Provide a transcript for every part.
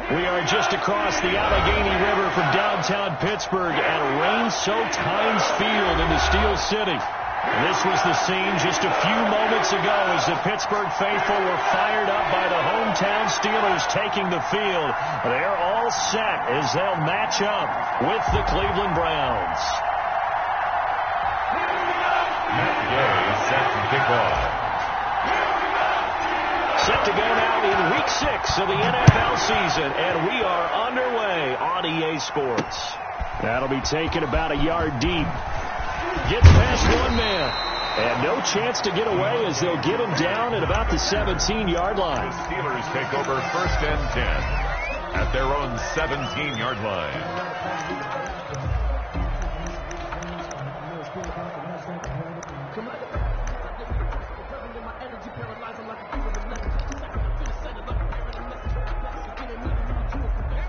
We are just across the Allegheny River from downtown Pittsburgh at rain-soaked Heinz Field in the Steel City. This was the scene just a few moments ago as the Pittsburgh faithful were fired up by the hometown Steelers taking the field. They're all set as they'll match up with the Cleveland Browns. Matt Gay is set to kick off. Set to go now in Week 6 of the NFL season, and we are underway on EA Sports. That'll be taken about a yard deep. Gets past one man, and no chance to get away as they'll get him down at about the 17-yard line. The Steelers take over 1st and 10 at their own 17-yard line.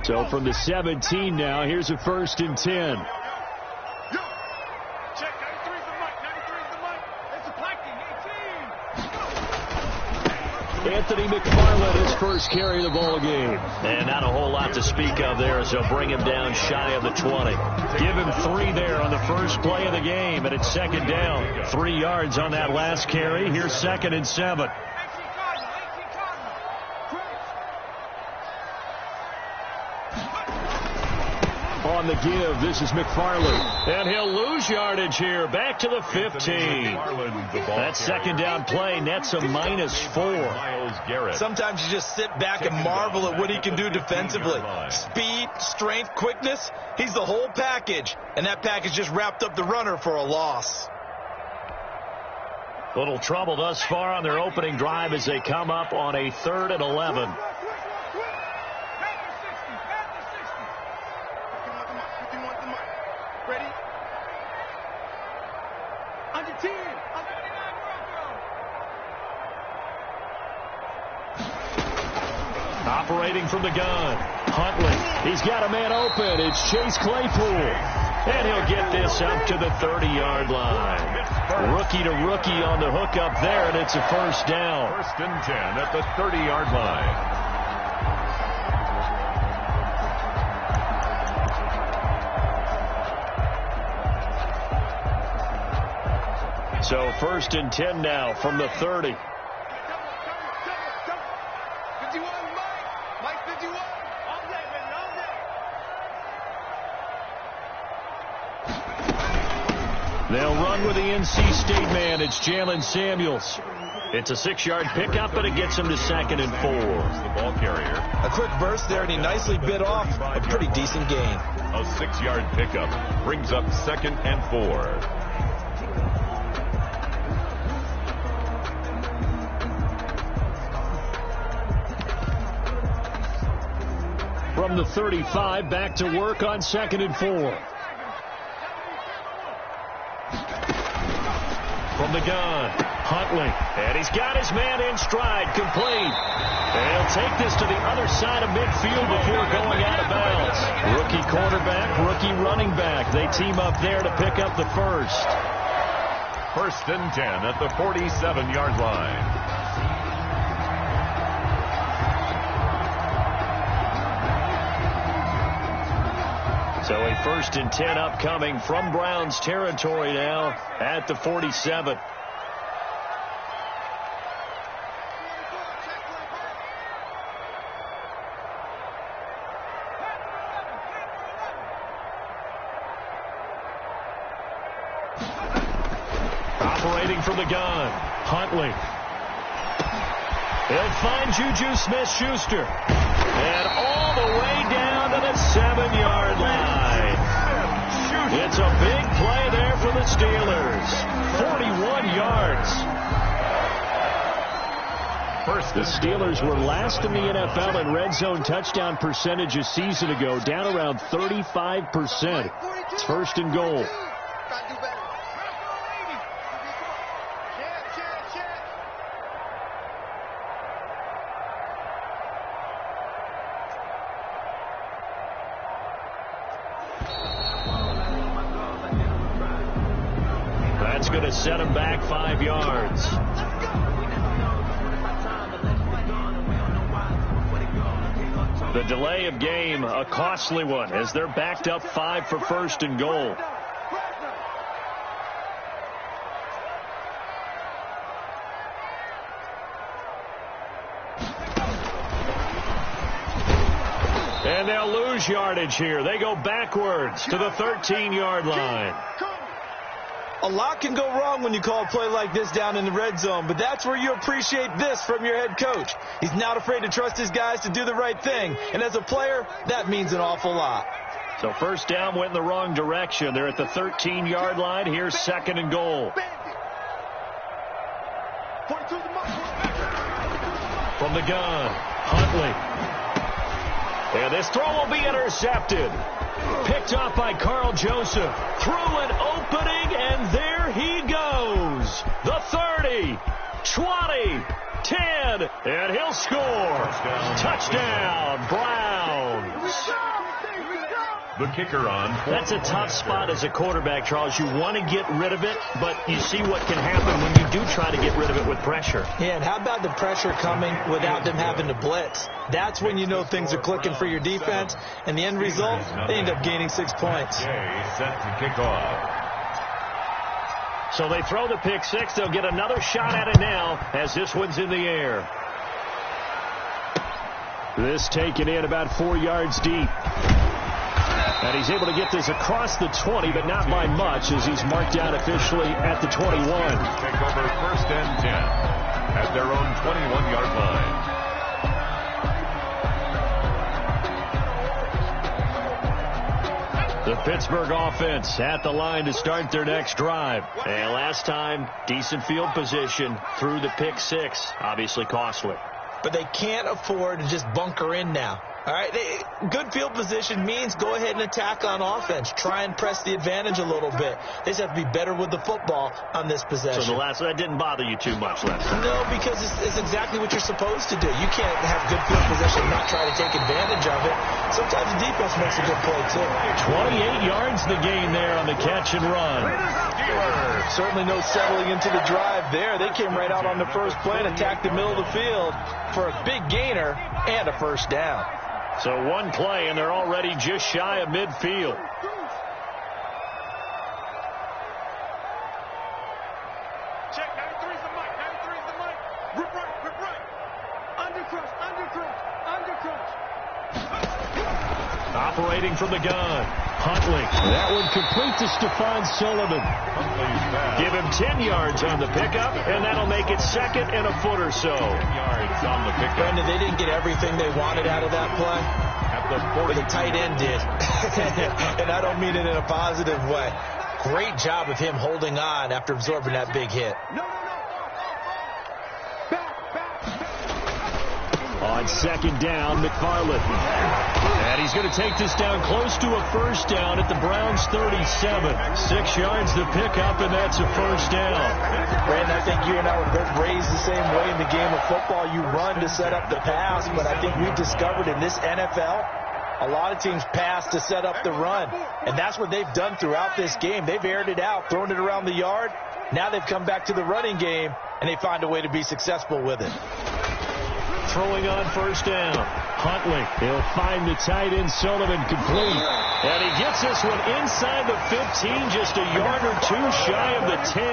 So from the 17 now, here's a 1st and 10. Anthony McFarland, his first carry of the ball game. And not a whole lot to speak of there as they'll bring him down shy of the 20. Give him 3 there on the first play of the game, and it's 2nd down. 3 yards on that last carry. Here's 2nd and 7. On the give, this is McFarland. And he'll lose yardage here. Back to the 15. That 2nd down play nets a -4. Sometimes you just sit back and marvel at what he can do defensively. Speed, strength, quickness. He's the whole package. And that package just wrapped up the runner for a loss. Little trouble thus far on their opening drive as they come up on a 3rd and 11. Operating from the gun, Huntley. He's got a man open. It's Chase Claypool. And he'll get this up to the 30-yard line. Rookie to rookie on the hook up there, and it's a 1st down. 1st and 10 at the 30-yard line. So 1st and 10 now from the 30. They'll run with the NC State man. It's Jalen Samuels. It's a 6-yard pickup, but it gets him to 2nd and 4. The ball carrier. A quick burst there, and he nicely bit off a pretty decent gain. A 6-yard pickup brings up 2nd and 4. From the 35, back to work on 2nd and 4. From the gun, Huntley. And he's got his man in stride, complete. And he'll take this to the other side of midfield before going out of bounds. Rookie quarterback, rookie running back. They team up there to pick up the 1st. 1st and 10 at the 47-yard line. So a 1st and 10 upcoming from Browns territory now at the 47. Operating from the gun, Huntley. He'll find Juju Smith-Schuster. And all the way down to the 7-yard line. It's a big play there for the Steelers. 41 yards. The Steelers were last in the NFL in red zone touchdown percentage a season ago, down around 35%. It's 1st and goal. That's going to set him back 5 yards. The delay of game, a costly one, as they're backed up 5 for first and goal. And they'll lose yardage here. They go backwards to the 13-yard line. A lot can go wrong when you call a play like this down in the red zone, but that's where you appreciate this from your head coach. He's not afraid to trust his guys to do the right thing, and as a player, that means an awful lot. So first down went in the wrong direction. They're at the 13-yard line. Here's second and goal. From the gun, Huntley. And this throw will be intercepted. Picked off by Carl Joseph. Through an opening, and there he goes. The 30, 20, 10, and he'll score. Touchdown, Browns. The kicker on. That's a tough spot as a quarterback, Charles. You want to get rid of it, but you see what can happen when you do try to get rid of it with pressure. Yeah, and how about the pressure coming without them having to blitz? That's when you know things are clicking for your defense, and the end result, they end up gaining 6 points. Set to kick off. So they throw the pick six. They'll get another shot at it now as this one's in the air. This taken in about 4 yards deep. And he's able to get this across the 20, but not by much, as he's marked down officially at the 21. Take over first and 10 at their own 21-yard line. The Pittsburgh offense at the line to start their next drive. And last time, decent field position through the pick six. Obviously costly. But they can't afford to just bunker in now. All right, good field position means go ahead and attack on offense. Try and press the advantage a little bit. They just have to be better with the football on this possession. So that didn't bother you too much last time? No, because it's exactly what you're supposed to do. You can't have good field position and not try to take advantage of it. Sometimes the defense makes a good play, too. 28 yards the gain there on the catch and run. Certainly no settling into the drive there. They came right out on the first play and attacked the middle of the field for a big gainer and a first down. So one play, and they're already just shy of midfield. Check, 93's the mic, 93's the mic. Rip right. Undercrush. Operating from the gun. Huntley. That one complete to Stephon Sullivan. Give him 10 yards on the pickup, and that'll make it second and a foot or so. 10 yards on the pickup. Brandon, they didn't get everything they wanted out of that play. But the tight end did. And I don't mean it in a positive way. Great job of him holding on after absorbing that big hit. On second down, McFarland. And he's going to take this down close to a first down at the Browns' 37. 6 yards to pick up, and that's a first down. Brandon, I think you and I were both raised the same way in the game of football. You run to set up the pass, but I think we've discovered in this NFL, a lot of teams pass to set up the run. And that's what they've done throughout this game. They've aired it out, thrown it around the yard. Now they've come back to the running game, and they find a way to be successful with it. Throwing on first down. Huntley. He'll find the tight end Sullivan complete. And he gets this one inside the 15, just a yard or two shy of the 10.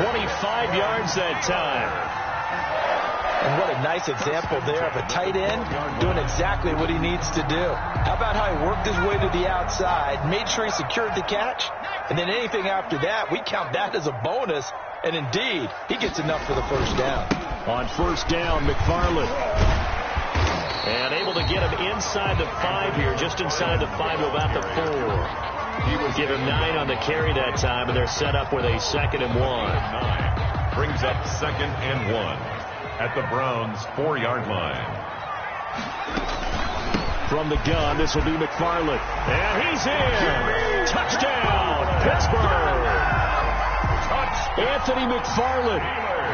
25 yards that time. And what a nice example there of a tight end doing exactly what he needs to do. How about how he worked his way to the outside, made sure he secured the catch, and then anything after that, we count that as a bonus. And indeed, he gets enough for the first down. On first down, McFarland. And able to get him inside the 5 here, just inside the 5 to about the 4. He will give him 9 on the carry that time, and they're set up with a 2nd and 1. 9 brings up 2nd and 1 at the Browns' 4-yard line. From the gun, this will be McFarland. And he's in! Touchdown, Pittsburgh! Anthony McFarland,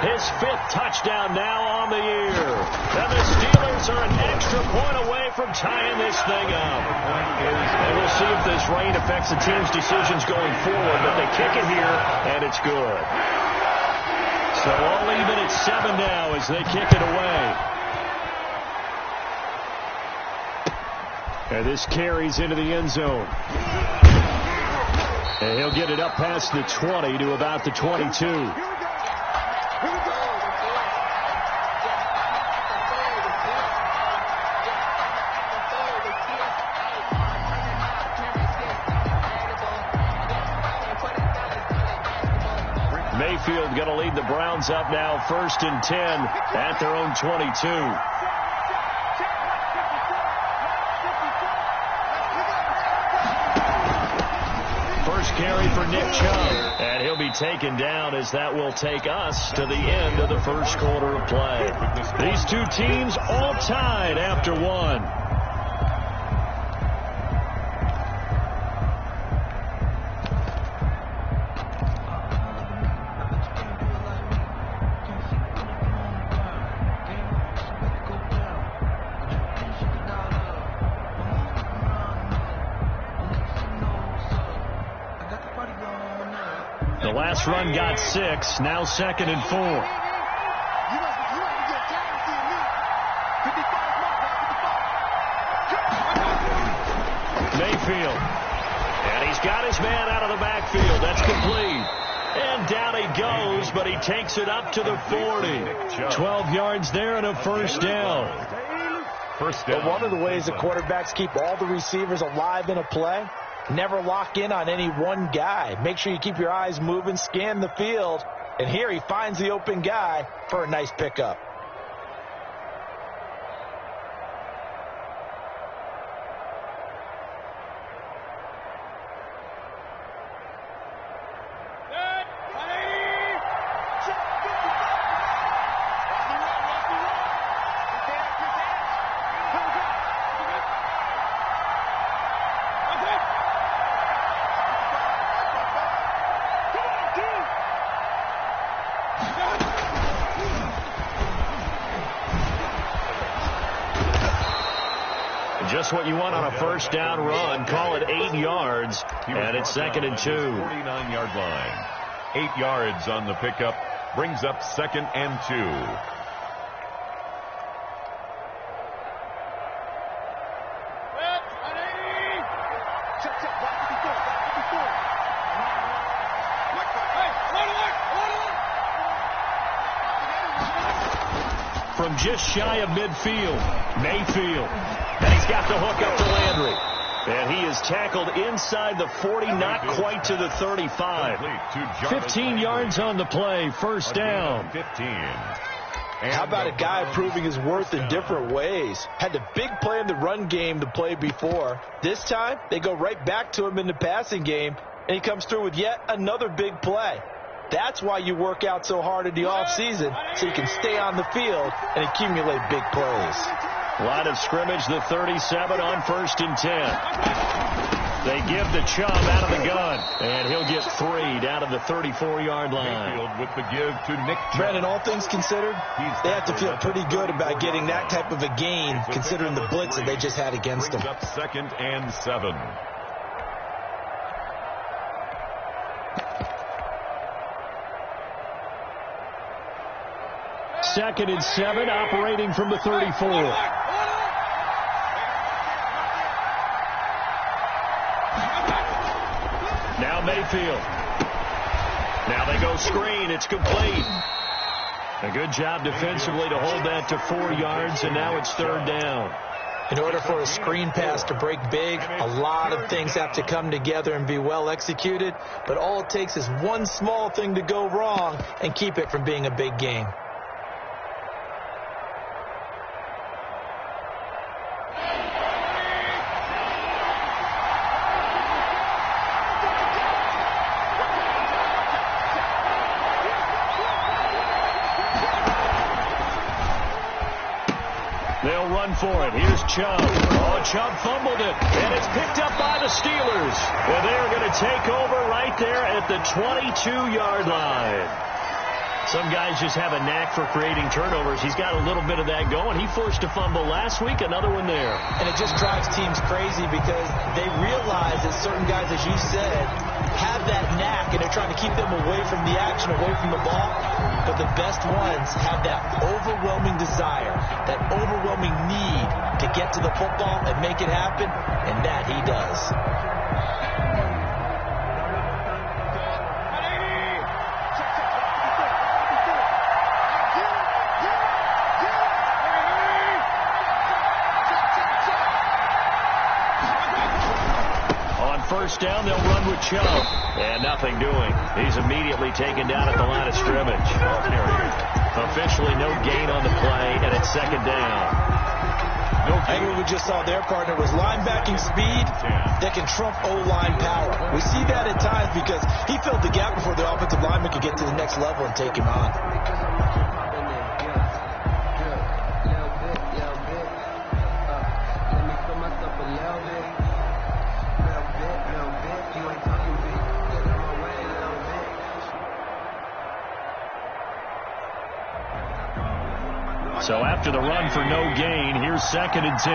his 5th touchdown now on the year. And the Steelers are an extra point away from tying this thing up. And we'll see if this rain affects the team's decisions going forward, but they kick it here, and it's good. So all even at 7 now as they kick it away. And this carries into the end zone. And he'll get it up past the 20 to about the 22. Mayfield going to lead the Browns up now 1st and 10 at their own 22. First carry for Nick Chubb, and he'll be taken down as that will take us to the end of the first quarter of play. These two teams all tied after one. The last run got 6, now 2nd and 4. Mayfield. And he's got his man out of the backfield. That's complete. And down he goes, but he takes it up to the 40. 12 yards there and a first down. But one of the ways the quarterbacks keep all the receivers alive in a play, never lock in on any one guy. Make sure you keep your eyes moving, scan the field. And here he finds the open guy for a nice pickup. Just what you want on a first down run. Call it 8 yards, and it's 2nd and 2. 49-yard line. 8 yards on the pickup. Brings up 2nd and 2. From just shy of midfield, Mayfield. And he's got the hook up to Landry. And he is tackled inside the 40, not quite to the 35. 15 yards on the play, first down. 15. How about a guy proving his worth in different ways? Had the big play in the run game to play before. This time, they go right back to him in the passing game, and he comes through with yet another big play. That's why you work out so hard in the offseason, so you can stay on the field and accumulate big plays. Line of scrimmage, the 37 on 1st and 10. They give the Chubb out of the gun, and he'll get 3 down to the 34-yard line. Mayfield with the give to Nick Chubb. Brandon, all things considered, they have to feel pretty good about getting that type of a gain, considering the blitz that they just had against them. Brings up 2nd and 7. Second and 7, operating from the 34. Now Mayfield. Now they go screen. It's complete. A good job defensively to hold that to 4 yards, and now it's 3rd down. In order for a screen pass to break big, a lot of things have to come together and be well executed, but all it takes is one small thing to go wrong and keep it from being a big game. They'll run for it. Here's Chubb. Oh, Chubb fumbled it, and it's picked up by the Steelers. And they are going to take over right there at the 22-yard line. Some guys just have a knack for creating turnovers. He's got a little bit of that going. He forced a fumble last week, another one there. And it just drives teams crazy because they realize that certain guys, as you said, have that knack, and they're trying to keep them away from the action, away from the ball. But the best ones have that overwhelming desire, that overwhelming need to get to the football and make it happen, and that he does. First down, they'll run with Chubb. And nothing doing. He's immediately taken down at the line of scrimmage. Officially no gain on the play, and it's second down. I think what we just saw their partner was linebacking speed that can trump O-line power. We see that at times because he filled the gap before the offensive lineman could get to the next level and take him on. So after the run for no gain, here's second and 10.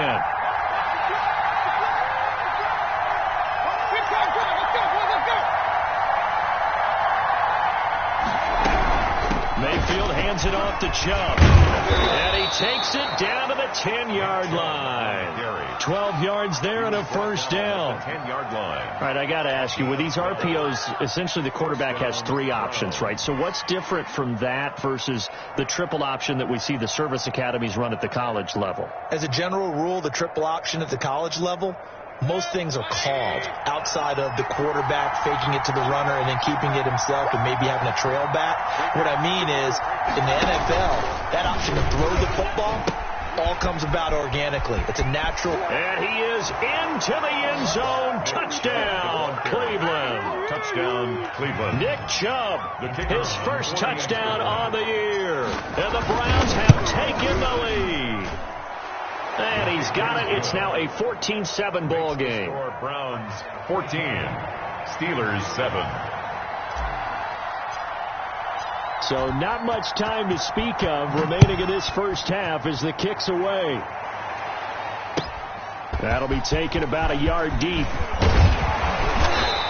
Mayfield hands it off to Chubb. And he takes it down to the 10-yard line. 12 yards there and a first down. 10-yard line. All right, I got to ask you, with these RPOs, essentially the quarterback has three options, right? So what's different from that versus the triple option that we see the service academies run at the college level? As a general rule, the triple option at the college level, most things are called outside of the quarterback faking it to the runner and then keeping it himself and maybe having a trail back. What I mean is, in the NFL, that option to throw the football all comes about organically. It's a natural. And he is into the end zone. Touchdown, Cleveland. Touchdown, Cleveland. Nick Chubb, his first touchdown on the year. And the Browns have taken the lead. And he's got it. It's now a 14-7 ball game. Browns 14, Steelers 7. So not much time to speak of remaining in this first half as the kick's away. That'll be taken about a yard deep.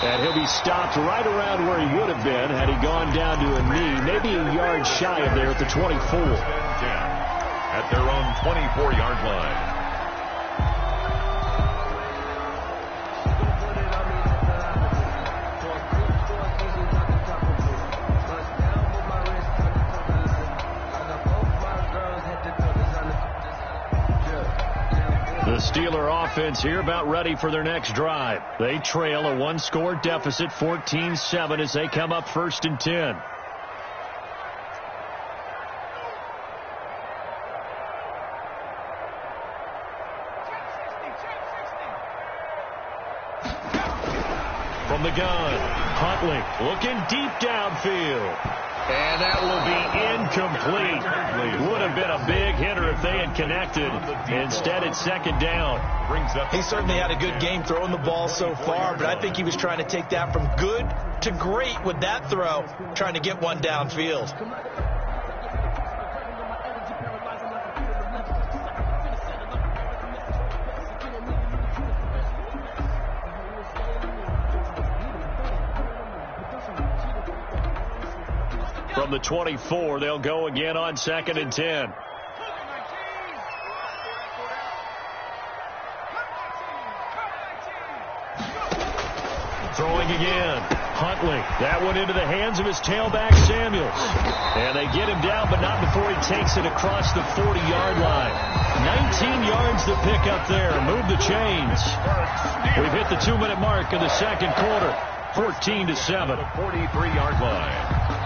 And he'll be stopped right around where he would have been had he gone down to a knee, maybe a yard shy of there at the 24. At their own 24-yard line. The Steeler offense here about ready for their next drive. They trail a one-score deficit, 14-7, as they come up first and 10. From the gun, Huntley looking deep downfield. And that will be incomplete. Would have been a big hitter if they had connected. Instead, it's second down. He certainly had a good game throwing the ball so far, but I think he was trying to take that from good to great with that throw, trying to get one downfield. From the 24, they'll go again on second and 10. Throwing again. Huntley. That one into the hands of his tailback, Samuels. And they get him down, but not before he takes it across the 40-yard line. 19 yards to pick up there. Move the chains. We've hit the 2-minute mark in the second quarter. 14-7. The 43-yard line.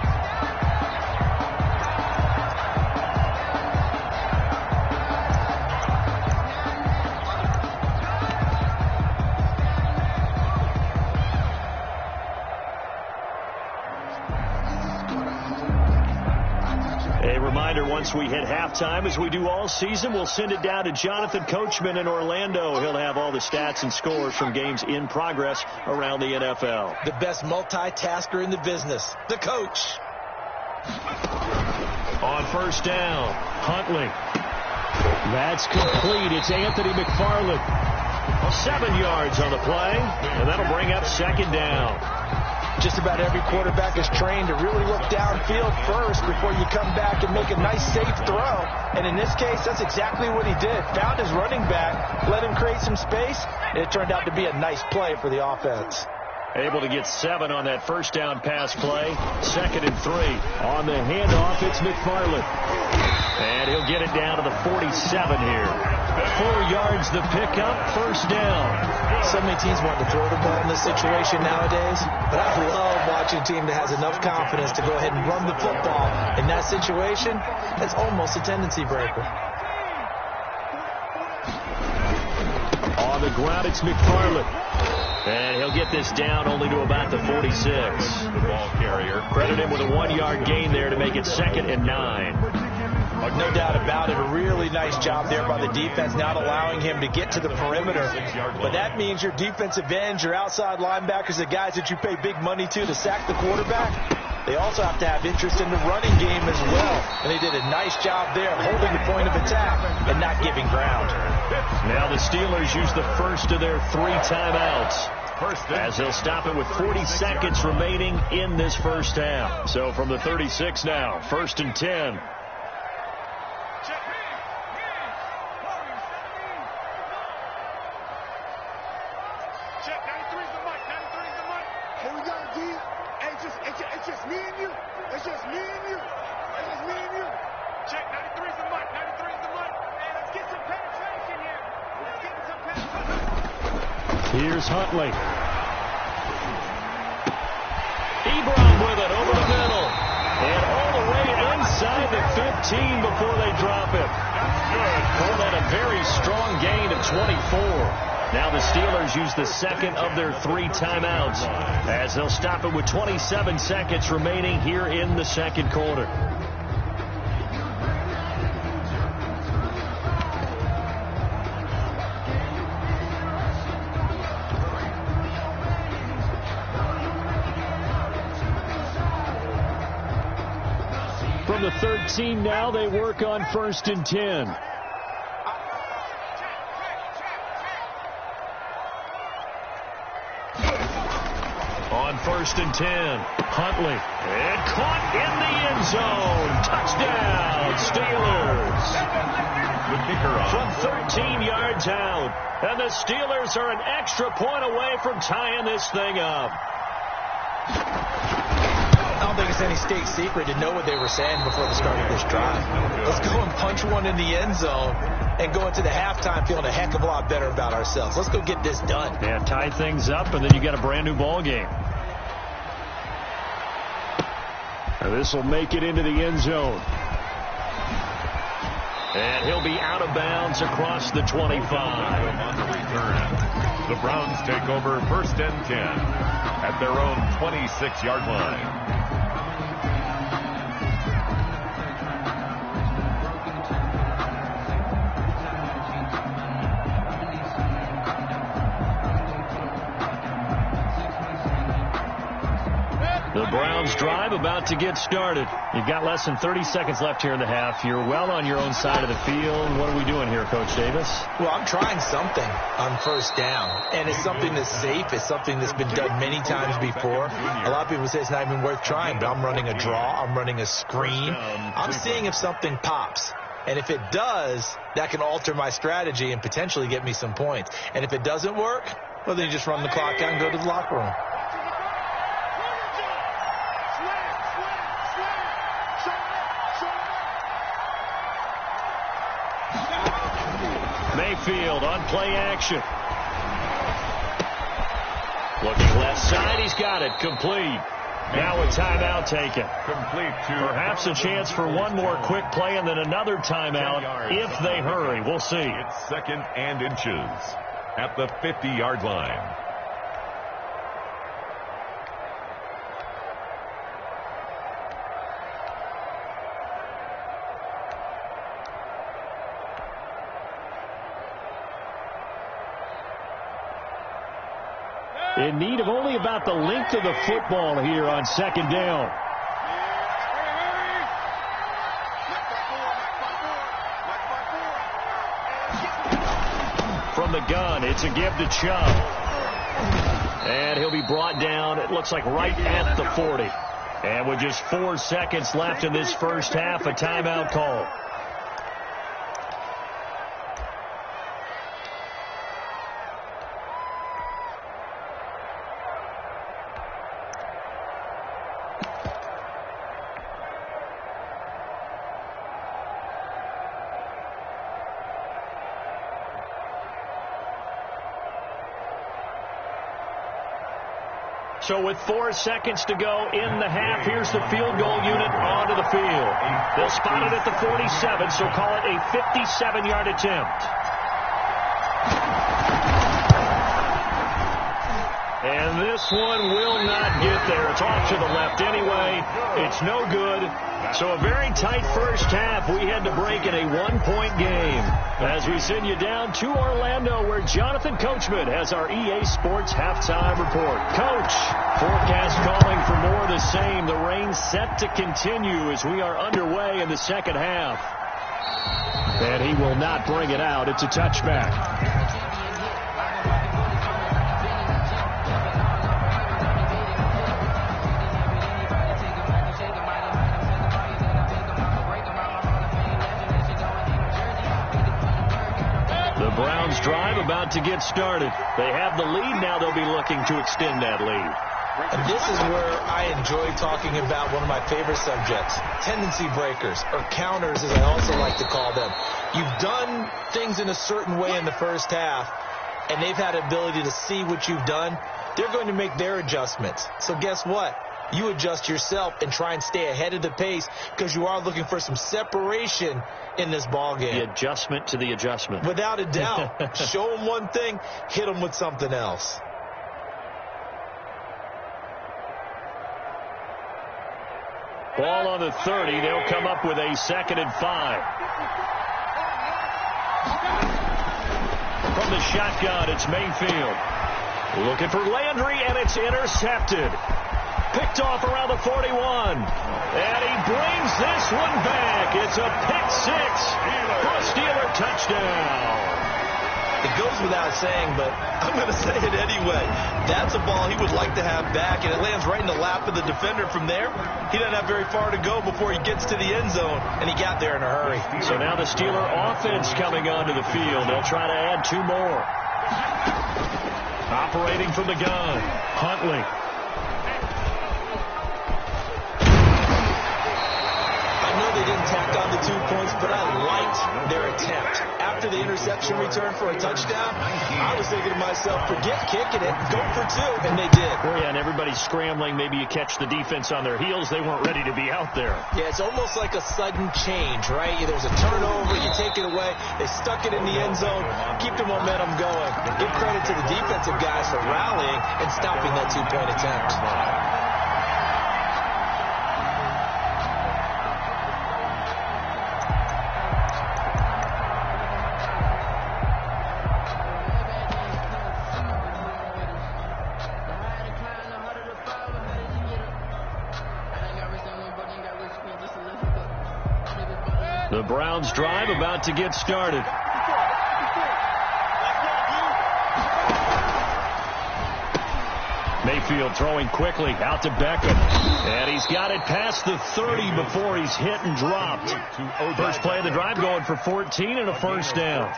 Once we hit halftime, as we do all season, we'll send it down to Jonathan Coachman in Orlando. He'll have all the stats and scores from games in progress around the NFL. The best multitasker in the business, the coach. On first down, Huntley. That's complete. It's Anthony McFarland. 7 yards on the play, and that'll bring up second down. Just about every quarterback is trained to really look downfield first before you come back and make a nice, safe throw. And in this case, that's exactly what he did. Found his running back, let him create some space, and it turned out to be a nice play for the offense. Able to get 7 on that first down pass play. 2nd and 3. On the handoff, it's McFarland. And he'll get it down to the 47 here. 4 yards the pickup, first down. So many teams want to throw the ball in this situation nowadays, but I love watching a team that has enough confidence to go ahead and run the football. In that situation, that's almost a tendency breaker. On the ground, it's McFarland. And he'll get this down only to about the 46. The ball carrier. Credit him with a 1-yard gain there to make it 2nd and 9. No doubt about it. A really nice job there by the defense, not allowing him to get to the perimeter. But that means your defensive ends, your outside linebackers, the guys that you pay big money to sack the quarterback, they also have to have interest in the running game as well. And they did a nice job there holding the point of attack and not giving ground. Now the Steelers use the first of their 3 timeouts, as they'll stop it with 40 seconds remaining in this first half. So from the 36 now, 1st and 10. Check, 93's the mic, 93's the mic. Hey, we got a D. Hey, it's just me and you. It's just me and you. It's just me and you. Check, 93's the mic, 93's the mic. Hey, let's get some penetration here. Let's get some penetration. Here's Huntley. Ebron with it over the middle. And all the way inside the 15 before they drop it. Call that a very strong gain of 24. Now the Steelers use the 2nd of their 3 timeouts, as they'll stop it with 27 seconds remaining here in the 2nd quarter. From the 13 now, they work on 1st and 10. On 1st and 10, Huntley. And caught in the end zone. Touchdown, Steelers. The kicker on. From 13 yards out. And the Steelers are an extra point away from tying this thing up. I don't think it's any state secret to know what they were saying before the start of this drive. Let's go and punch one in the end zone and go into the halftime feeling a heck of a lot better about ourselves. Let's go get this done. Yeah, tie things up, and then you got a brand new ball game. And this will make it into the end zone. And he'll be out of bounds across the 25. On the return, the Browns take over 1st and 10 at their own 26-yard line. The Browns drive about to get started. You've got less than 30 seconds left here in the half. You're well on your own side of the field. What are we doing here, Coach Davis? Well, I'm trying something on 1st down, and it's something that's safe. It's something that's been done many times before. A lot of people say it's not even worth trying, but I'm running a draw. I'm running a screen. I'm seeing if something pops. And if it does, that can alter my strategy and potentially get me some points. And if it doesn't work, well, then you just run the clock out and go to the locker room. Mayfield on play action. Looking left side, he's got it. Complete. Now a timeout taken. Complete to perhaps a chance for one more quick play and then another timeout if they hurry. We'll see. It's 2nd and inches at the 50-yard line. In need of only about the length of the football here on 2nd down. From the gun. It's a give to Chubb. And he'll be brought down, it looks like, right at the 40. And with just 4 seconds left in this first half, a timeout call. So with 4 seconds to go in the half, here's the field goal unit onto the field. They'll spot it at the 47, so call it a 57-yard attempt. And this one will not get there. It's off to the left anyway. It's no good. So a very tight first half. We had to break in a one-point game. As we send you down to Orlando, where Jonathan Coachman has our EA Sports halftime report. Coach, forecast calling for more of the same. The rain set to continue as we are underway in the second half. And he will not bring it out. It's a touchback. Browns drive about to get started. They have the lead now. They'll be looking to extend that lead. And this is where I enjoy talking about one of my favorite subjects, tendency breakers, or counters as I also like to call them. You've done things in a certain way in the first half, and they've had the ability to see what you've done. They're going to make their adjustments. So guess what? You adjust yourself and try and stay ahead of the pace because you are looking for some separation in this ball game. The adjustment to the adjustment. Without a doubt. Show them one thing, hit them with something else. Ball on the 30. They'll come up with a 2nd and 5. From the shotgun, it's Mayfield. Looking for Landry, and it's intercepted. Picked off around the 41. And he brings this one back. It's a pick 6 for a Steeler touchdown. It goes without saying, but I'm going to say it anyway. That's a ball he would like to have back, and it lands right in the lap of the defender from there. He doesn't have very far to go before he gets to the end zone, and he got there in a hurry. So now the Steeler offense coming onto the field. They'll try to add 2 more. Operating from the gun, Huntley. They didn't tack on the 2 points, but I liked their attempt. After the interception return for a touchdown, I was thinking to myself, forget kicking it, go for 2, and they did. Oh, yeah, and everybody's scrambling. Maybe you catch the defense on their heels. They weren't ready to be out there. Yeah, it's almost like a sudden change, right? There's a turnover, you take it away, they stuck it in the end zone, keep the momentum going. Give credit to the defensive guys for rallying and stopping that 2-point attempt. The Browns drive about to get started. Mayfield throwing quickly out to Beckham. And he's got it past the 30 before he's hit and dropped. First play of the drive going for 14 and a first down.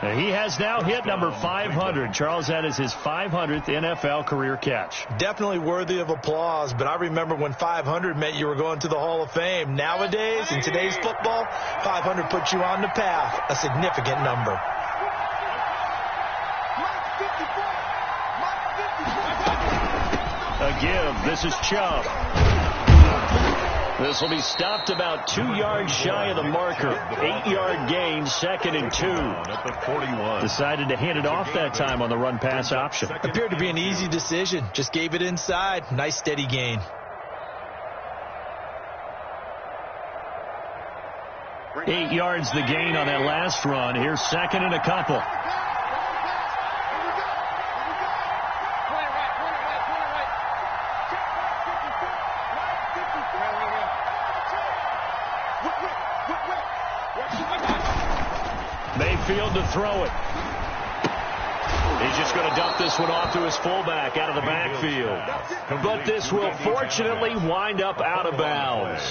And he has now hit number 500. Charles, that is his 500th NFL career catch. Definitely worthy of applause, but I remember when 500 meant you were going to the Hall of Fame. Nowadays, in today's football, 500 puts you on the path, a significant number. A give. This is Chubb. This will be stopped about 2 yards shy of the marker. 8-yard gain, 2nd and 2. At the 41. Decided to hand it off that time on the run-pass option. Appeared to be an easy decision. Just gave it inside. Nice steady gain. Eight yards the gain on that last run. Here's 2nd and a couple. Mayfield to throw it. going to dump this one off to his fullback out of the backfield. But this will fortunately wind up out of bounds.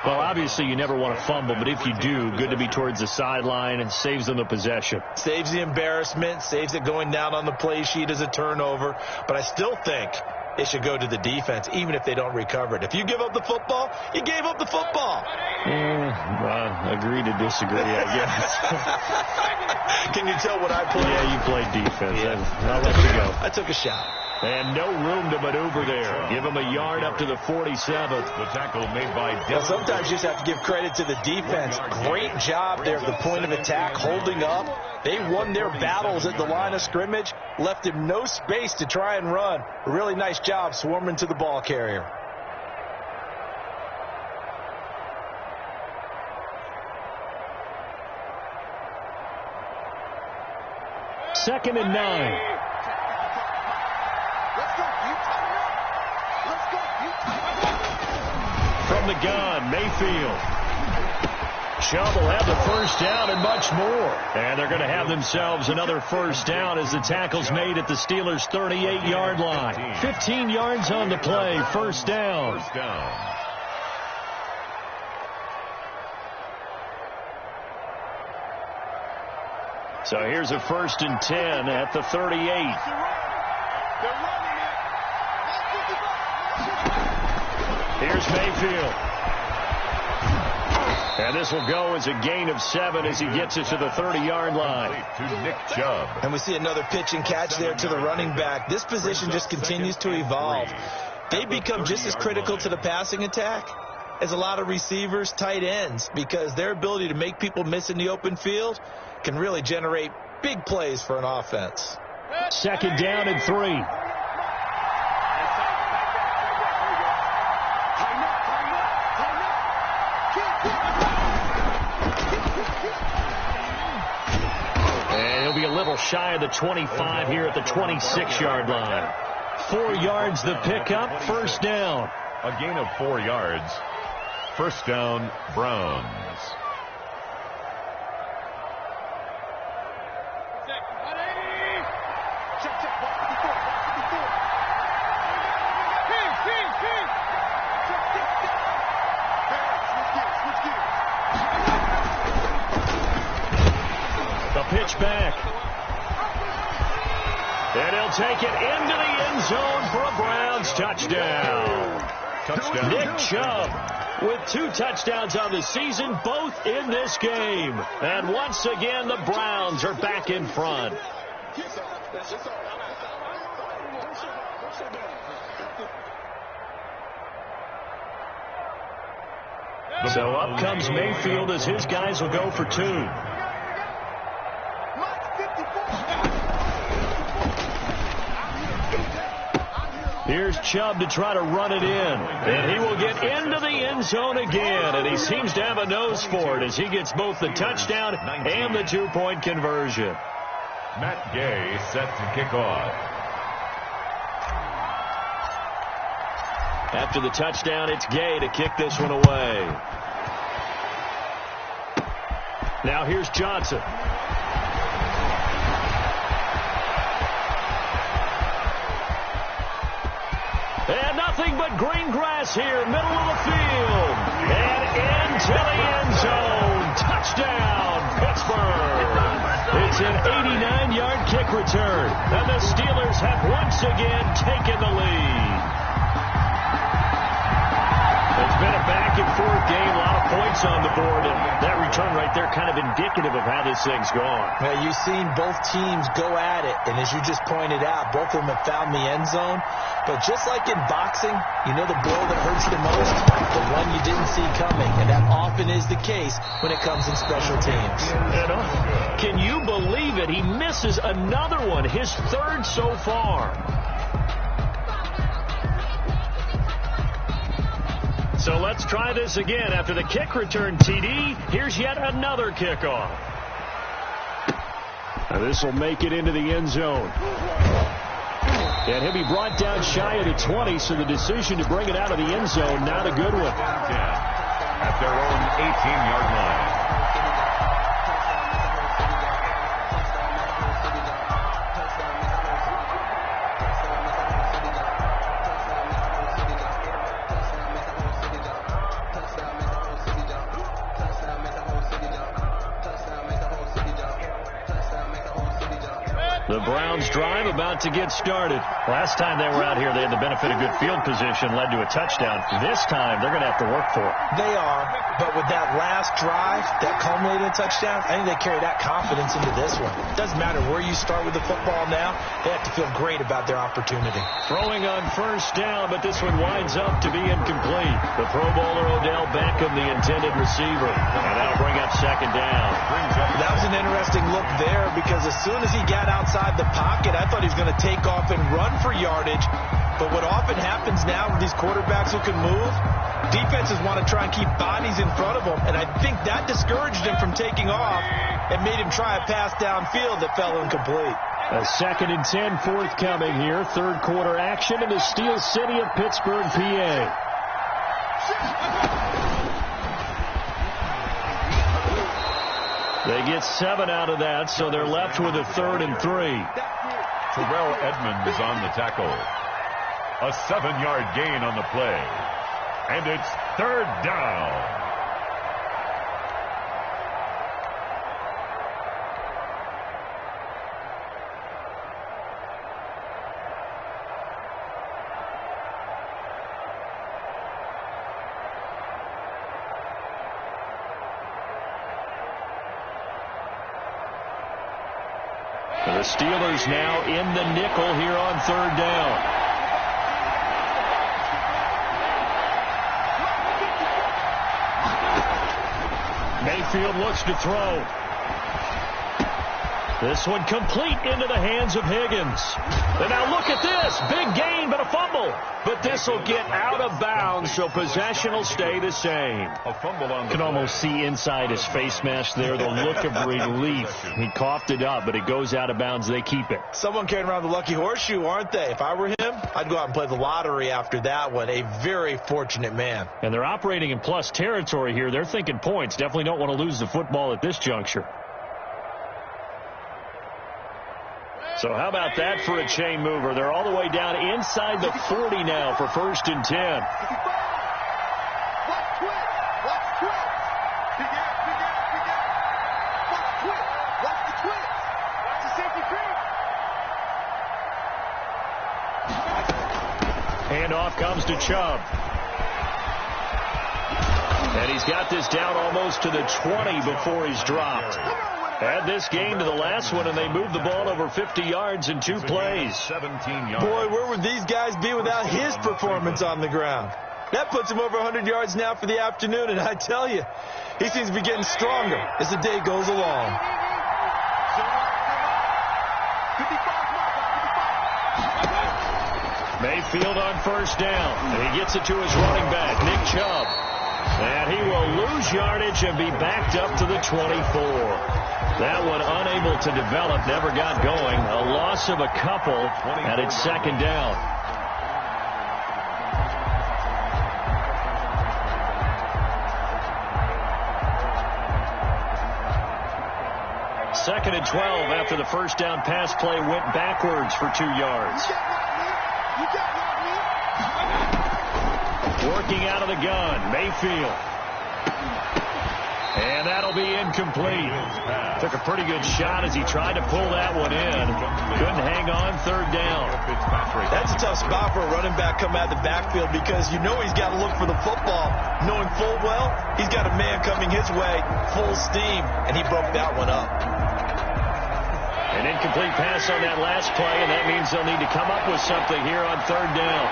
Well, obviously, you never want to fumble, but if you do, good to be towards the sideline and saves them the possession. Saves the embarrassment, saves it going down on the play sheet as a turnover. But I still think it should go to the defense, even if they don't recover it. If you give up the football, you gave up the football. Agree to disagree, I guess. Can you tell what I played? Yeah, you played defense. Yeah. I'll let you go. I took a shot. And no room to maneuver there. Give him a yard up to the 47. The tackle made by Well, sometimes you just have to give credit to the defense. Great job there at the point of attack, holding up. They won their battles at the line of scrimmage, left him no space to try and run. A really nice job swarming to the ball carrier. Second and 9. From the gun, Mayfield. Chubb will have the first down and much more. And they're going to have themselves another first down as the tackle's made at the Steelers' 38-yard line. 15 yards on the play, first down. So here's a 1st and 10 at the 38. Here's Mayfield. And this will go as a gain of 7 as he gets it to the 30-yard line. To Nick Chubb. And we see another pitch and catch there to the running back. This position just continues to evolve. They become just as critical to the passing attack as a lot of receivers, tight ends, because their ability to make people miss in the open field can really generate big plays for an offense. Second down and 3. And he'll be a little shy of the 25 here at the 26-yard line. 4 yards the pickup, first down. A gain of 4 yards. First down, Browns. Pitch back. And he'll take it into the end zone for a Browns touchdown. Nick Chubb with 2 touchdowns on the season, both in this game. And once again, the Browns are back in front. So up comes Mayfield as his guys will go for 2. Here's Chubb to try to run it in. And he will get into the end zone again. And he seems to have a nose for it as he gets both the touchdown and the 2-point conversion. Matt Gay set to kick off. After the touchdown, it's Gay to kick this one away. Now here's Johnson. And nothing but green grass here, middle of the field. And into the end zone. Touchdown, Pittsburgh. It's an 89-yard kick return. And the Steelers have once again taken the lead. It's been a back-and-forth game, a lot of points on the board, and that return right there kind of indicative of how this thing's gone. Well, you've seen both teams go at it, and as you just pointed out, both of them have found the end zone. But just like in boxing, you know the blow that hurts the most? The one you didn't see coming, and that often is the case when it comes in special teams. Can you believe it? He misses another one, his 3rd so far. So let's try this again. After the kick return TD, here's yet another kickoff. Now this will make it into the end zone. And he'll be brought down shy of the 20, so the decision to bring it out of the end zone, not a good one. At their own 18-yard line. Browns drive about to get started. Last time they were out here, they had the benefit of good field position, led to a touchdown. This time, they're going to have to work for it. They are, but with that last drive that culminated in a touchdown, I think they carry that confidence into this one. It doesn't matter where you start with the football now. They have to feel great about their opportunity. Throwing on first down, but this one winds up to be incomplete. The Pro Bowler Odell Beckham, the intended receiver. And that'll bring up second down. That was an interesting look there because as soon as he got outside the pocket, I thought he was going to take off and run for yardage. But what often happens now with these quarterbacks who can move, defenses want to try and keep bodies in front of them, and I think that discouraged him from taking off and made him try a pass downfield that fell incomplete. A 2nd and 10 forthcoming here. Third quarter action in the Steel City of Pittsburgh, PA. They get 7 out of that, so they're left with a 3rd and 3. Terrell Edmonds is on the tackle. A 7-yard gain on the play. And it's 3rd down. The Steelers now in the nickel here on 3rd down. Mayfield looks to throw. This one complete into the hands of Higgins. And now look at this. Big gain, but a fumble. But this will get out of bounds, so possession will stay the same. A fumble on the Can almost see inside his face mask there the look of relief. He coughed it up, but it goes out of bounds. They keep it. Someone carrying around the lucky horseshoe, aren't they? If I were him, I'd go out and play the lottery after that one. A very fortunate man. And they're operating in plus territory here. They're thinking points. Definitely don't want to lose the football at this juncture. So how about that for a chain mover? They're all the way down inside the 40 now for 1st and 10. Handoff comes to Chubb. And he's got this down almost to the 20 before he's dropped. Add this game to the last one, and they moved the ball over 50 yards in 2 plays. 17 yards. Boy, where would these guys be without his performance on the ground? That puts him over 100 yards now for the afternoon, and I tell you, he seems to be getting stronger as the day goes along. Mayfield on first down, and he gets it to his running back, Nick Chubb. And he will lose yardage and be backed up to the 24. That one unable to develop, never got going. A loss of a couple, and it's 2nd down. Second and 12 after the first down pass play went backwards for 2 yards. Working out of the gun, Mayfield. And that'll be incomplete. Took a pretty good shot as he tried to pull that one in. Couldn't hang on, 3rd down. That's a tough spot for a running back coming out of the backfield because you know he's got to look for the football, knowing full well he's got a man coming his way, full steam, and he broke that one up. An incomplete pass on that last play, and that means they'll need to come up with something here on 3rd down.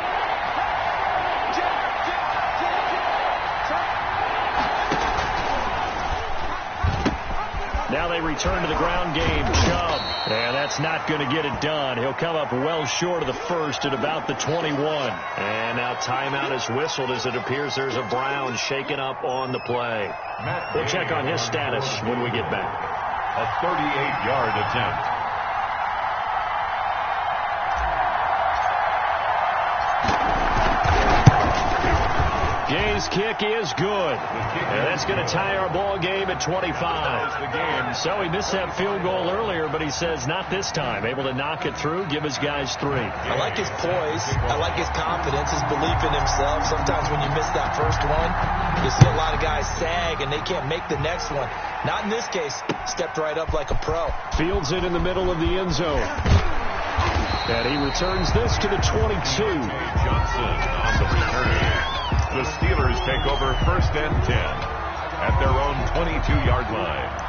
Now they return to the ground game. Chubb. And that's not going to get it done. He'll come up well short of the first at about the 21. And now timeout is whistled as it appears there's a Brown shaken up on the play. We'll check on his status when we get back. A 38-yard attempt. Gaze His kick is good. And that's going to tie our ball game at 25. So he missed that field goal earlier, but he says not this time. Able to knock it through, give his guys 3. I like his poise. I like his confidence, his belief in himself. Sometimes when you miss that first one, you see a lot of guys sag, and they can't make the next one. Not in this case. Stepped right up like a pro. Fields it in the middle of the end zone. And he returns this to the 22. Johnson on the return. The Steelers take over 1st and 10 at their own 22-yard line.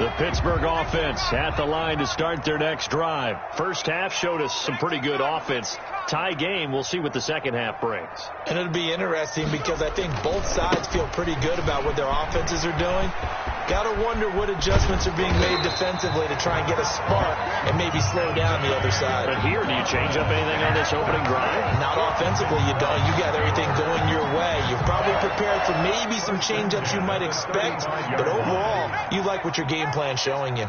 The Pittsburgh offense at the line to start their next drive. First half showed us some pretty good offense. Tie game. We'll see what the second half brings. And it'll be interesting because I think both sides feel pretty good about what their offenses are doing. Got to wonder what adjustments are being made defensively to try and get a spark and maybe slow down the other side. But here, do you change up anything on this opening drive? Not offensively, you don't. You got everything going your way. You're probably prepared for maybe some change-ups you might expect, but overall, you like what your game plan's showing you.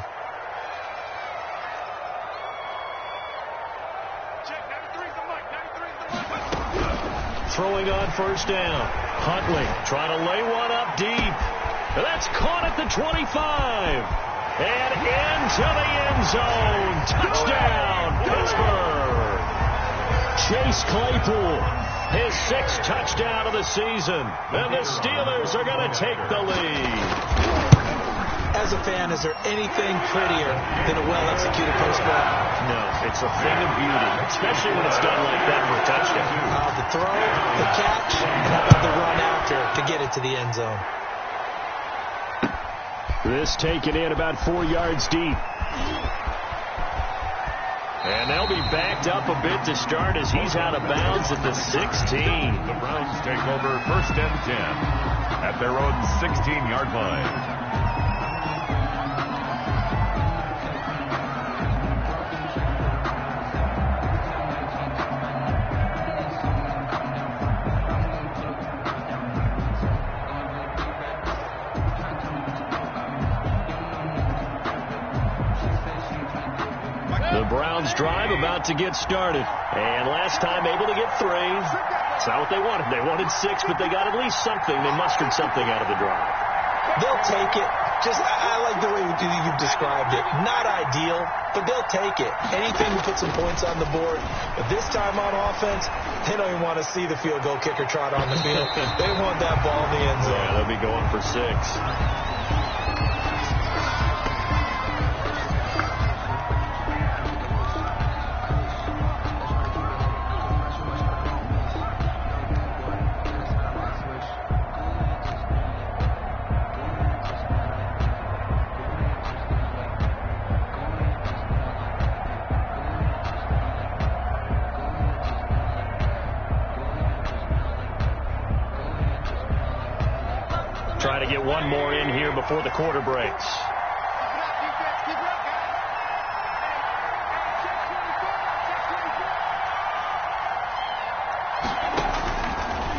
Throwing on first down. Huntley trying to lay one up deep. That's caught at the 25. And into the end zone. Touchdown, Pittsburgh. Chase Claypool, his 6th touchdown of the season. And the Steelers are going to take the lead. As a fan, is there anything prettier than a well-executed post ball? No, it's a thing of beauty, especially when it's done like that for a touchdown. The throw, the catch, and how about the run after to get it to the end zone? This taken in about 4 yards deep. And they'll be backed up a bit to start as he's out of bounds at the 16. The Browns take over 1st and 10 at their own 16-yard line. The Browns drive about to get started. And last time able to get 3. That's not what they wanted. They wanted 6, but they got at least something. They mustered something out of the drive. They'll take it. I like the way you've described it. Not ideal, but they'll take it. Anything to put some points on the board. But this time on offense, they don't even want to see the field goal kicker trot on the field. They want that ball in the end zone. Yeah, they'll be going for 6. Try to get one more in here before the quarter breaks.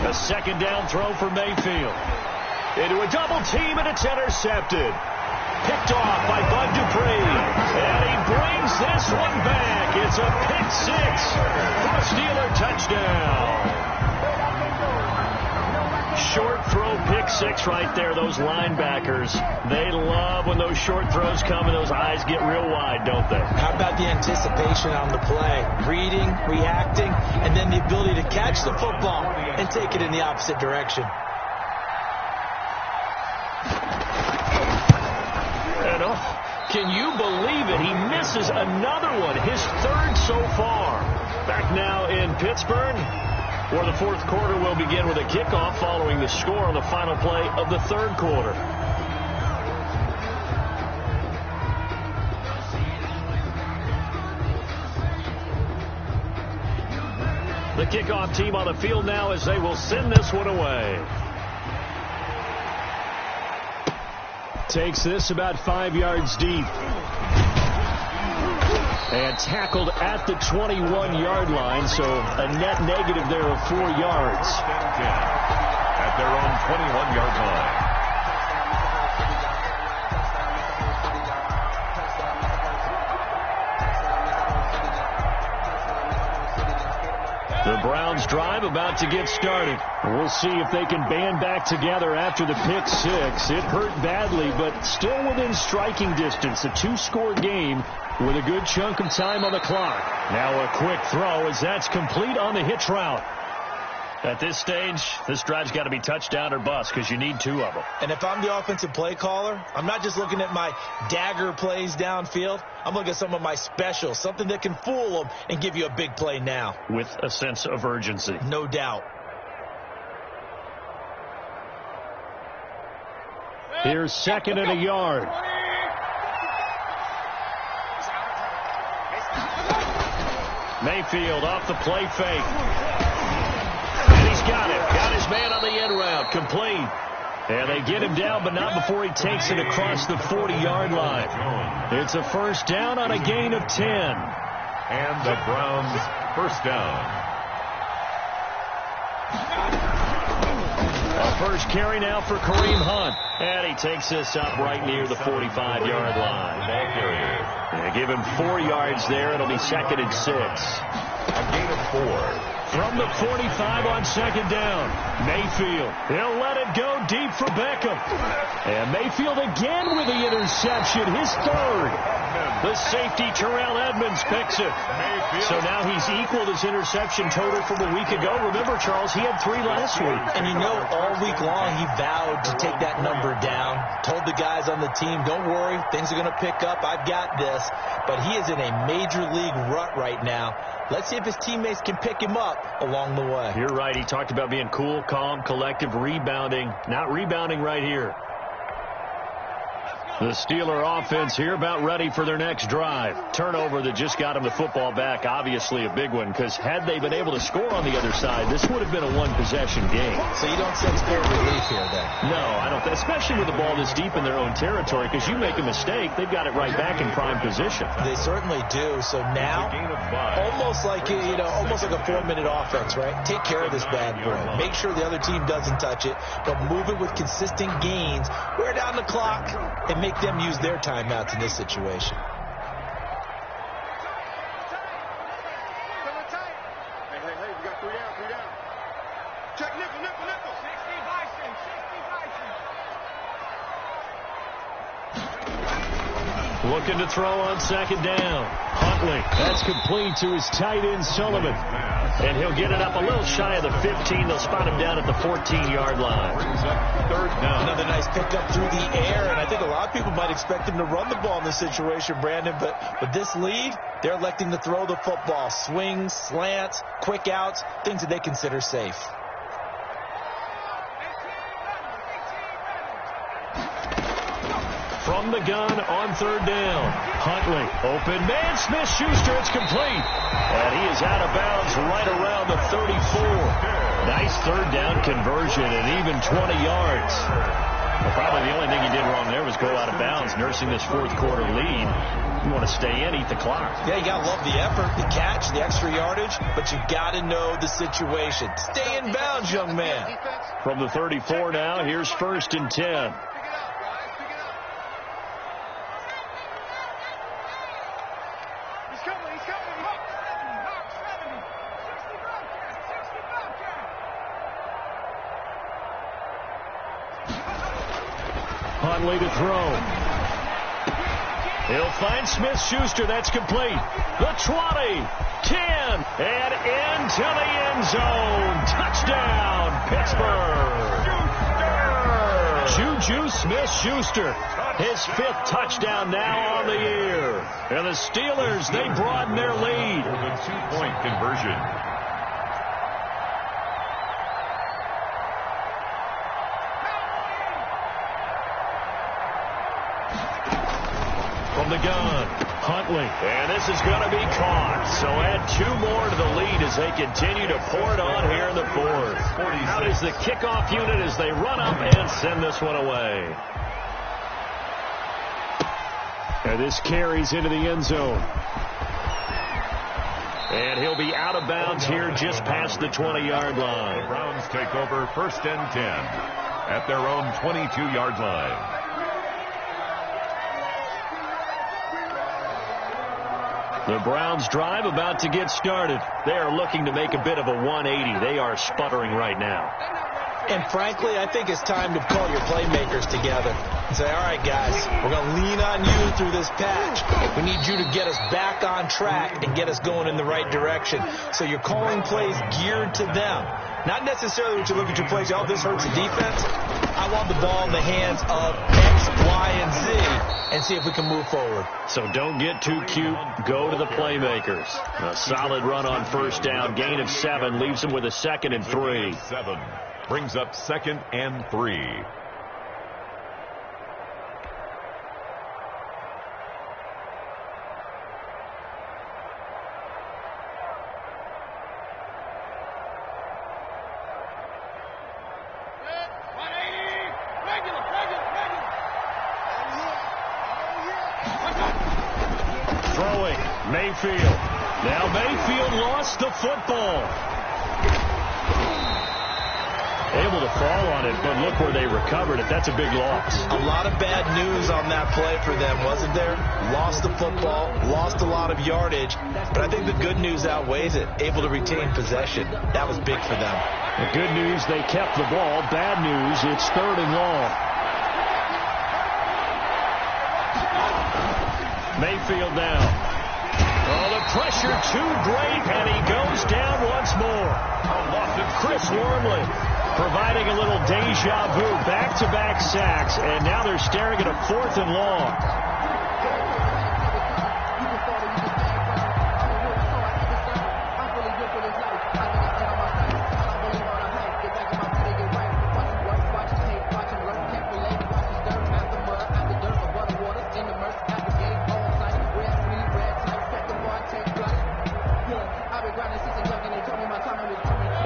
A second down throw for Mayfield. Into a double team, and it's intercepted. Picked off by Bud Dupree. And he brings this one back. It's a pick 6 for a Steeler touchdown. Short throw, pick 6 right there. Those linebackers, they love when those short throws come and those eyes get real wide, don't they? How about the anticipation on the play? Reading, reacting, and then the ability to catch the football and take it in the opposite direction. And can you believe it? He misses another one, his 3rd so far. Back now in Pittsburgh, where the 4th quarter will begin with a kickoff following the score on the final play of the 3rd quarter. The kickoff team on the field now as they will send this one away. Takes this about 5 yards deep. And tackled at the 21-yard line, so a net negative there of 4 yards. At their own 21-yard line. The Browns drive about to get started. We'll see if they can band back together after the pick six. It hurt badly, but still within striking distance. A two-score game with a good chunk of time on the clock. Now a quick throw as that's complete on the hitch route. At this stage, this drive's got to be touchdown or bust because you need two of them. And if I'm the offensive play caller, I'm not just looking at my dagger plays downfield. I'm looking at some of my specials, something that can fool them and give you a big play now. With a sense of urgency. No doubt. Here's second and a yard. Mayfield off the play fake. And he's got it. Got his man on the end route. Complete. And they get him down, but not before he takes it across the 40-yard line. It's a first down on a gain of 10. And the Browns first down. A first carry now for Kareem Hunt. And he takes this up right near the 45-yard line. They give him 4 yards there. It'll be second and 6. A gain of 4. From the 45 on second down, Mayfield. He'll let it go deep for Beckham. And Mayfield again with the interception, his third. The safety, Terrell Edmonds, picks it. So now he's equaled his interception total from a week ago. Remember, Charles, he had 3 last week. And you know, all week long he vowed to take that number down. Told the guys on the team, don't worry, things are going to pick up. I've got this. But he is in a major league rut right now. Let's see if his teammates can pick him up along the way. You're right. He talked about being cool, calm, collective, rebounding. Not rebounding right here. The Steeler offense here about ready for their next drive. Turnover that just got them the football back. Obviously a big one, because had they been able to score on the other side, this would have been a one-possession game. So you don't sense full relief here then? No, I don't. Especially with the ball this deep in their own territory, because you make a mistake, they've got it right back in prime position. They certainly do. So now, almost like almost like a 4-minute offense, right? Take care of this bad boy. Make sure the other team doesn't touch it, but move it with consistent gains. Wear down the clock and make them use their timeouts in this situation. Hey, we got 3 down. Check nickel. 60 Bison. Looking to throw on second down. Huntley. That's complete to his tight end, Sullivan. And he'll get it up a little shy of the 15. They'll spot him down at the 14-yard line. Third down. Another nice pickup through the air, and I think a lot of people might expect him to run the ball in this situation, Brandon, but with this lead, they're electing to throw the football. Swings, slants, quick outs, things that they consider safe. From the gun on third down. Huntley. Open man. Smith-Schuster. It's complete. And he is out of bounds right around the 34. Nice third down conversion and even 20 yards. Well, probably the only thing he did wrong there was go out of bounds, nursing this fourth quarter lead. You want to stay in, eat the clock. Yeah, you got to love the effort, the catch, the extra yardage, but you got to know the situation. Stay in bounds, young man. From the 34 now, here's first and 10. Huntley to throw. He'll find Smith-Schuster. That's complete. The 20, 10, and into the end zone. Touchdown, Pittsburgh. Juju Smith-Schuster. His 5th touchdown now on the year. And the Steelers, they broaden their lead. With a 2-point conversion. From the gun, Huntley. And this is going to be caught. So add 2 more to the lead as they continue to pour it on here in the fourth. Out is the kickoff unit as they run up and send this one away. And this carries into the end zone. And he'll be out of bounds here just past the 20-yard line. The Browns take over first and 10 at their own 22-yard line. The Browns drive about to get started. They are looking to make a bit of a 180. They are sputtering right now. And frankly, I think it's time to call your playmakers together and say, all right, guys, we're going to lean on you through this patch. We need you to get us back on track and get us going in the right direction. So you're calling plays geared to them. Not necessarily when you look at your plays, oh, this hurts the defense. I want the ball in the hands of X, Y, and Z and see if we can move forward. So don't get too cute. Go to the playmakers. A solid run on first down. Gain of 7 leaves them with a 2nd and 3. 7 brings up 2nd and 3. Throwing, Mayfield. Now Mayfield lost the football. Able to fall on it, but look where they recovered it. That's a big loss. A lot of bad news on that play for them, wasn't there? Lost the football, lost a lot of yardage, but I think the good news outweighs it. Able to retain possession. That was big for them. The good news, they kept the ball. Bad news, it's 3rd and long. Mayfield now. Oh, the pressure too great, and he goes down once more. Chris Wormley providing a little deja vu, back-to-back sacks, and now they're staring at a 4th and long.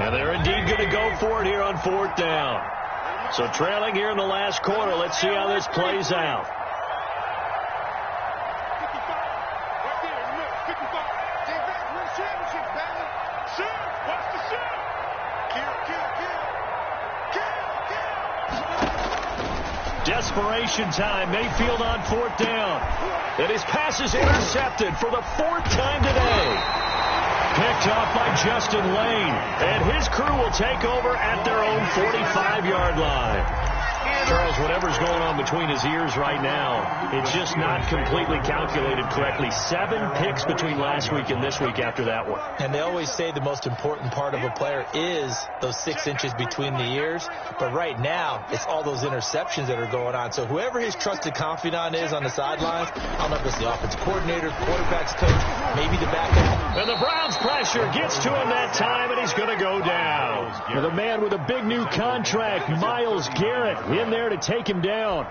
And they're indeed going to go for it here on 4th down. So trailing here in the last quarter. Let's see how this plays out. 55. Right there in the middle. 55. Defense wins championships, baby. Shoot. Watch the shoot. Kill, kill, kill. Kill, kill. Desperation time. Mayfield on 4th down. And his pass is intercepted for the 4th time today. Picked off by Justin Lane. And his crew will take over at their own 45-yard line. Charles, whatever's going on between his ears right now, it's just not completely calculated correctly. 7 picks between last week and this week after that one. And they always say the most important part of a player is those 6 inches between the ears. But right now, it's all those interceptions that are going on. So whoever his trusted confidant is on the sidelines, I don't know if it's the offensive coordinator, quarterback's coach, maybe the backup. And the Browns pressure gets to him that time, and he's going to go down. With a man with a big new contract, Myles Garrett, in there to take him down.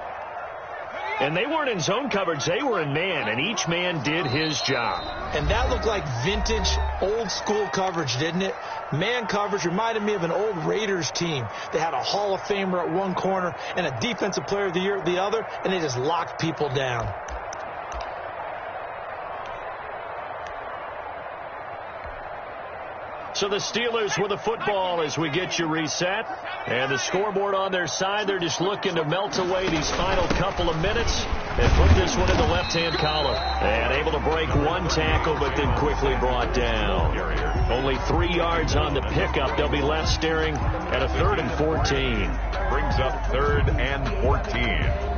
And they weren't in zone coverage. They were in man, and each man did his job. And that looked like vintage, old-school coverage, didn't it? Man coverage reminded me of an old Raiders team. They had a Hall of Famer at one corner and a Defensive Player of the Year at the other, and they just locked people down. So the Steelers with the football as we get you reset. And the scoreboard on their side, they're just looking to melt away these final couple of minutes and put this one in the left-hand column. And able to break 1 tackle, but then quickly brought down. Only 3 yards on the pickup. They'll be left staring at a 3rd and 14. Brings up 3rd and 14.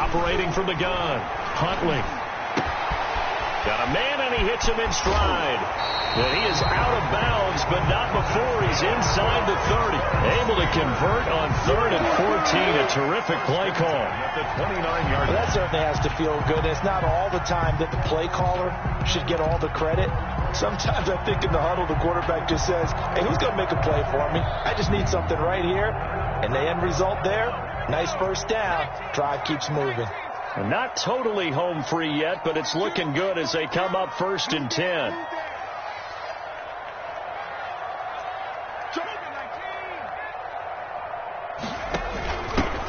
Operating from the gun, Huntley. Got a man, and he hits him in stride. And he is out of bounds, but not before he's inside the 30. Able to convert on 3rd and 14. A terrific play call. At the 29-yard line. That certainly has to feel good. It's not all the time that the play caller should get all the credit. Sometimes I think in the huddle, the quarterback just says, hey, who's going to make a play for me? I just need something right here. And the end result there, nice first down. Drive keeps moving. Not totally home free yet, but it's looking good as they come up 1st and 10.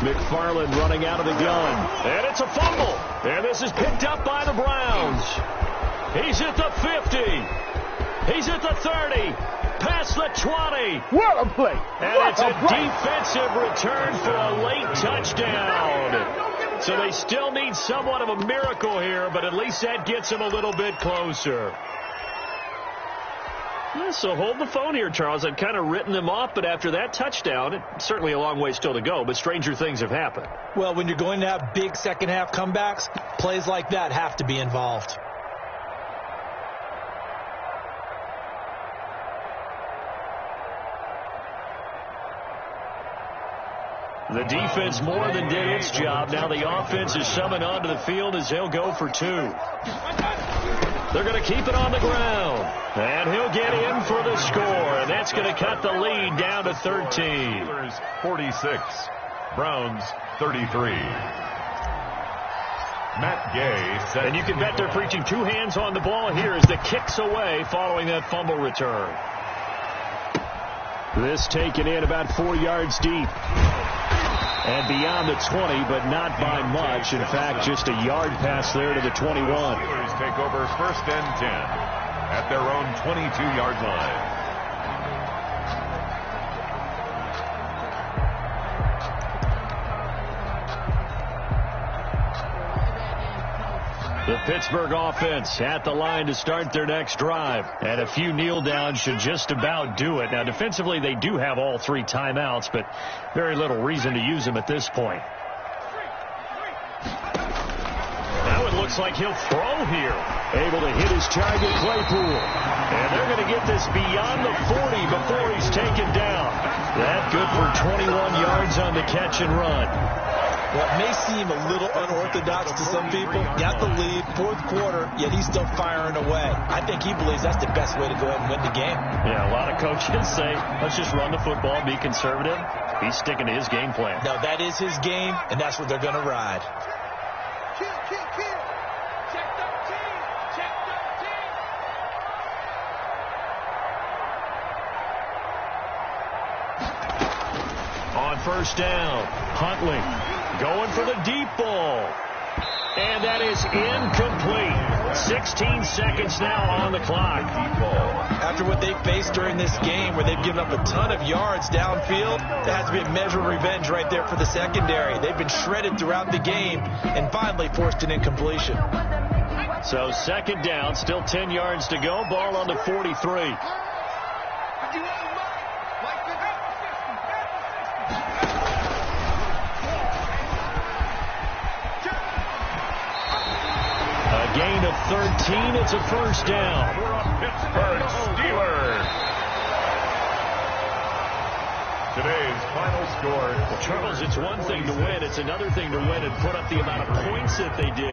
McFarland running out of the gun. And it's a fumble. And this is picked up by the Browns. He's at the 50. He's at the 30. Past the 20. What a play. And it's a defensive return for a late touchdown. So they still need somewhat of a miracle here, but at least that gets them a little bit closer. Yeah, so hold the phone here, Charles. I've kind of written them off, but after that touchdown, it's certainly a long way still to go, but stranger things have happened. Well, when you're going to have big second-half comebacks, plays like that have to be involved. The defense more than did its job. Now the offense is summoned onto the field as he'll go for 2. They're going to keep it on the ground. And he'll get in for the score. And that's going to cut the lead down to 13. 46. Browns 33. Matt Gay said. And you can bet they're preaching 2 hands on the ball here as the kick's away following that fumble return. This taken in about 4 yards deep. And beyond the 20, but not by much. In fact, just a yard pass there to the 21. Steelers take over 1st and 10 at their own 22-yard line. The Pittsburgh offense at the line to start their next drive. And a few kneel downs should just about do it. Now, defensively, they do have all 3 timeouts, but very little reason to use them at this point. Now it looks like he'll throw here. Able to hit his target, Claypool. And they're going to get this beyond the 40 before he's taken down. That good for 21 yards on the catch and run. Well, it may seem a little unorthodox to some people. Got the lead, 4th quarter, yet he's still firing away. I think he believes that's the best way to go ahead and win the game. Yeah, a lot of coaches say, let's just run the football, be conservative. He's sticking to his game plan. No, that is his game, and that's what they're going to ride. Kill. Check 13. Check 13. On 1st down, Huntley going for the deep ball. And that is incomplete. 16 seconds now on the clock. After what they faced during this game where they've given up a ton of yards downfield, that has to be a measure of revenge right there for the secondary. They've been shredded throughout the game and finally forced an incompletion. So 2nd down, still 10 yards to go. Ball on the 43. A gain of 13. It's a 1st down. For a Pittsburgh Steelers. Today's final score. Well, Charles, it's one thing to win. It's another thing to win and put up the amount of points that they did.